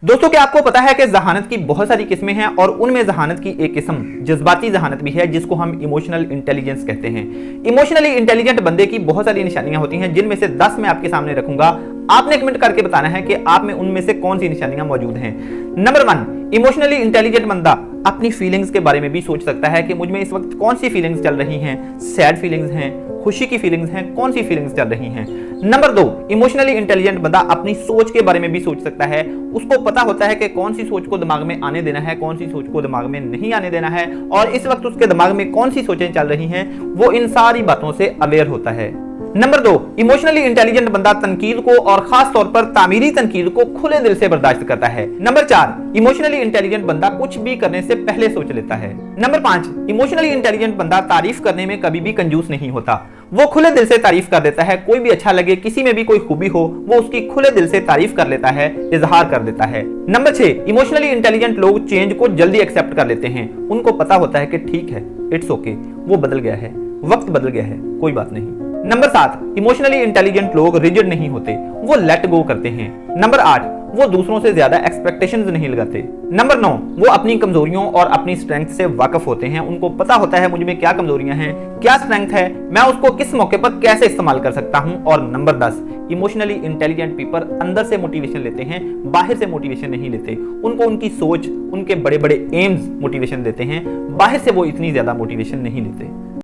दोस्तों, क्या आपको पता है कि जहानत की बहुत सारी किस्में हैं और उनमें जहानत की एक किस्म जज्बाती जहानत भी है जिसको हम इमोशनल इंटेलिजेंस कहते हैं। इमोशनली इंटेलिजेंट बंदे की बहुत सारी निशानियां होती हैं जिनमें से 10 मैं आपके सामने रखूंगा। आपने कमेंट करके बताना है कि आप में उनमें से कौन सी निशानियां मौजूद हैं। नंबर 1, इमोशनली इंटेलिजेंट बंदा अपनी फीलिंग्स के बारे में भी सोच सकता है कि मुझ में इस वक्त कौन सी फीलिंग्स चल रही हैं, सैड फीलिंग्स हैं, खुशी की फीलिंग्स हैं, कौन सी फीलिंग्स चल रही हैं। नंबर 2, इमोशनली इंटेलिजेंट बंदा अपनी सोच के बारे में भी सोच सकता है। उसको पता होता है कि कौन सी सोच को दिमाग में आने देना है, कौन सी सोच को दिमाग में नहीं आने देना है और इस वक्त उसके दिमाग में कौन सी सोचें चल रही हैं, वो इन सारी बातों से अवेयर होता है। नंबर 2, इमोशनली इंटेलिजेंट बंदा तनकीद को और खास तौर पर तामीरी तनकीद को खुले दिल से बर्दाश्त करता है। नंबर 4, इमोशनली इंटेलिजेंट बंदा कुछ भी करने से पहले सोच लेता है। नंबर 5, इमोशनली इंटेलिजेंट बंदा तारीफ करने में कभी भी कंजूस नहीं होता। वो खुले दिल से तारीफ कर देता है। कोई भी अच्छा लगे, किसी में भी कोई खूबी हो, वो उसकी खुले दिल से तारीफ कर लेता है, इजहार कर देता है। नंबर 6, इमोशनली इंटेलिजेंट लोग चेंज को जल्दी एक्सेप्ट कर लेते हैं। उनको पता होता है कि ठीक है, इट्स ओके, वो बदल गया है, वक्त बदल गया है, कोई बात नहीं। नंबर 7, इमोशनली इंटेलिजेंट लोग रिजिड नहीं होते, वो लेट गो करते हैं। नंबर 8, वो दूसरों से ज्यादा एक्सपेक्टेशंस नहीं लगाते। नंबर 9, वो अपनी कमजोरियों और अपनी स्ट्रेंथ से वाकिफ होते हैं। उनको पता होता है मुझ में क्या कमजोरियां हैं, क्या स्ट्रेंथ है, मैं उसको किस मौके पर कैसे इस्तेमाल कर सकता हूं। और नंबर 10, इमोशनली इंटेलिजेंट पीपल अंदर से मोटिवेशन लेते हैं, बाहर से मोटिवेशन नहीं लेते। उनको उनकी सोच, उनके बड़े बड़े एम्स मोटिवेशन देते हैं, बाहर से वो इतनी ज्यादा मोटिवेशन नहीं लेते।